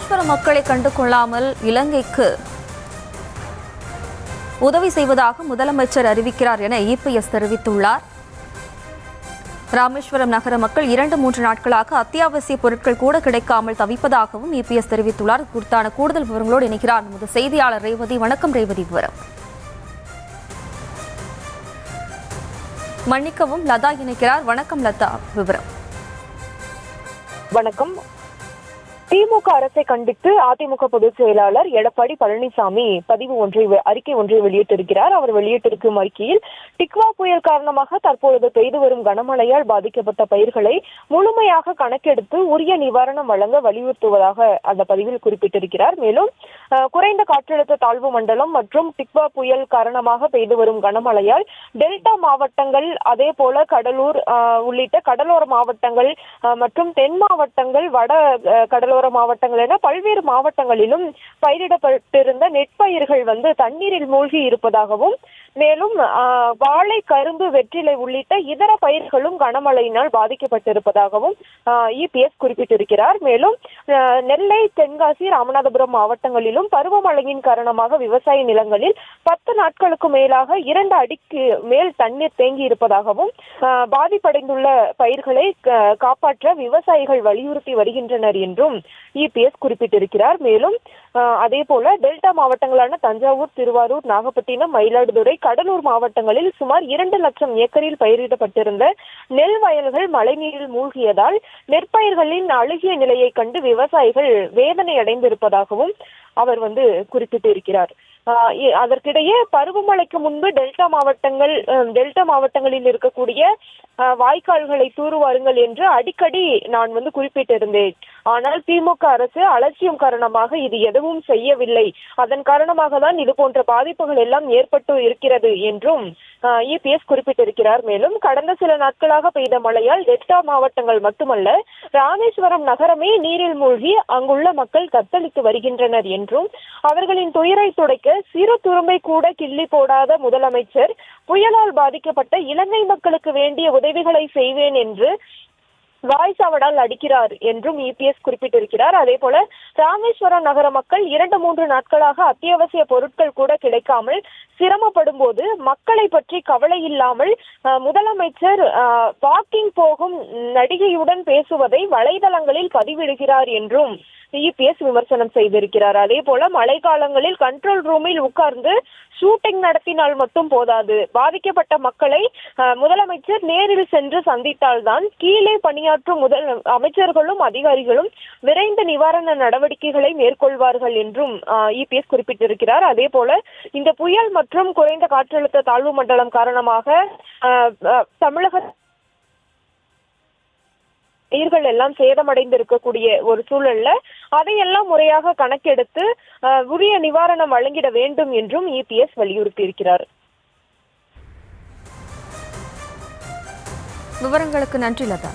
ராமேஸ்வரம் மக்களை கண்டு கொள்ளாமல் இலங்கைக்கு உதவி செய்வதாக முதலமைச்சர் அறிவிக்கிறார் என இபிஎஸ் தெரிவித்துள்ளார். ராமேஸ்வரம் நகர மக்கள் 2-3 நாட்களாக அத்தியாவசிய பொருட்கள் கூட கிடைக்காமல் தவிப்பதாகவும் இபிஎஸ் தெரிவித்துள்ளார். குறித்தான கூடுதல் விவரங்களோடு இணைக்கிறார் நமது செய்தியாளர் ரேவதி. வணக்கம் ரேவதி. விவரம் மன்னிக்கவும், லதா இணைக்கிறார். வணக்கம் லதா, விவரம். வணக்கம். திமுக அரசை கண்டித்து அதிமுக பொதுச் செயலாளர் எடப்பாடி பழனிசாமி அறிக்கை ஒன்றை வெளியிட்டிருக்கிறார். அவர் வெளியிட்டிருக்கும் அறிக்கையில் டிக்வா புயல் காரணமாக தற்பொழுது பெய்து வரும் கனமழையால் பாதிக்கப்பட்ட பயிர்களை முழுமையாக கணக்கெடுத்து உரிய நிவாரணம் வழங்க வலியுறுத்துவதாக அந்த பதிவில் குறிப்பிட்டிருக்கிறார். மேலும் குறைந்த காற்றழுத்த தாழ்வு மண்டலம் மற்றும் டிக்வா புயல் காரணமாக பெய்து வரும் கனமழையால் டெல்டா மாவட்டங்கள், அதே போல கடலூர் உள்ளிட்ட கடலோர மாவட்டங்கள் மற்றும் தென் மாவட்டங்கள், வட கடலோர மாவட்டங்கள் என பல்வேறு மாவட்டங்களிலும் பயிரிடப்பட்டிருந்த நெற்பயிர்கள் தண்ணீரில் மூழ்கி இருப்பதாகவும், மேலும் வாழை, கரும்பு, வெற்றிலை உள்ளிட்ட இதர பயிர்களும் கனமழையினால் பாதிக்கப்பட்டிருப்பதாகவும் இபிஎஸ் குறிப்பிட்டிருக்கிறார். மேலும் நெல்லை, தென்காசி, ராமநாதபுரம் மாவட்டங்களிலும் பருவமழையின் காரணமாக விவசாய நிலங்களில் 10 நாட்களுக்கு மேலாக 2 அடிக்கு மேல் தண்ணீர் தேங்கி இருப்பதாகவும், பாதிப்படைந்துள்ள பயிர்களை காப்பாற்ற விவசாயிகள் வலியுறுத்தி வருகின்றனர் என்றும் இபிஎஸ் குறிப்பிட்டிருக்கிறார். மேலும் அதே போல டெல்டா மாவட்டங்களான தஞ்சாவூர், திருவாரூர், நாகப்பட்டினம், மயிலாடுதுறை, கடலூர் மாவட்டங்களில் சுமார் 2 லட்சம் ஏக்கரில் பயிரிடப்பட்டிருந்த நெல் வயல்கள் மழைநீரில் மூழ்கியதால் நெற்பயிர்களின் அழுகிய நிலையை கண்டு விவசாயிகள் வேதனை அடைந்திருப்பதாகவும் அவர் குறிப்பிட்டிருக்கிறார். அதற்கிடையே பருவமழைக்கு முன்பு டெல்டா மாவட்டங்களில் இருக்கக்கூடிய வாய்க்கால்களை தூர்வாருங்கள் என்று அடிக்கடி நான் குறிப்பிட்டிருந்தேன். ஆனால் திமுக அரசு அலட்சியம் காரணமாக இது எதுவும் செய்யவில்லை. அதன் காரணமாக தான் இது போன்ற பாதிப்புகள் எல்லாம் ஏற்பட்டு இருக்கிறது என்றும் இபிஎஸ் குறிப்பிட்டிருக்கிறார். மேலும் கடந்த சில நாட்களாக பெய்த மழையால் டெல்டா மாவட்டங்கள் மட்டுமல்ல, ராமேஸ்வரம் நகரமே நீரில் மூழ்கி அங்குள்ள மக்கள் தத்தளித்து வருகின்றனர் என்றும், அவர்களின் துயரை துடைக்க சிறு துரும்பை கூட கிள்ளி போடாத முதலமைச்சர் புயலால் பாதிக்கப்பட்ட இலங்கை மக்களுக்கு வேண்டிய உதவிகளை செய்வேன் என்று வாய்ச்சாவடால் அடிக்கிறார் என்றும் இபிஎஸ் குறிப்பிட்டிருக்கிறார். அதே போல ராமேஸ்வரம் நகர மக்கள் 2-3 நாட்களாக அத்தியாவசிய பொருட்கள் கூட கிடைக்காமல் சிரமப்படும் போது மக்களை பற்றி கவலை இல்லாமல் முதலமைச்சர் வாக்கிங் போகும் நடிகையுடன் பேசுவதை வலைதளங்களில் பதிவிடுகிறார் என்றும் இபிஎஸ் விமர்சனம் செய்திருக்கிறார். அதே போல மழை காலங்களில் கண்ட்ரோல் ரூமில் உட்கார்ந்து ஷூட்டிங் நடத்தினால் மட்டும் போதாது, பாதிக்கப்பட்ட மக்களை முதலமைச்சர் நேரில் சென்று சந்தித்தால்தான் கீழே பணியாற்றும் அமைச்சர்களும் அதிகாரிகளும் விரைந்து நிவாரண நடவடிக்கைகளை மேற்கொள்வார்கள் என்றும் இபிஎஸ் குறிப்பிட்டிருக்கிறார். அதே போல இந்த புயல் மற்றும் குறைந்த காற்றழுத்த தாழ்வு மண்டலம் காரணமாக தமிழக பயிர்கள் எல்லாம் சேதமடைந்து இருக்கக்கூடிய ஒரு சூழல்ல அதையெல்லாம் முறையாக கணக்கெடுத்து உரிய நிவாரணம் வழங்கிட வேண்டும் என்றும் இபிஎஸ் வலியுறுத்தி இருக்கிறார். விவரங்களுக்கு நன்றி லதா.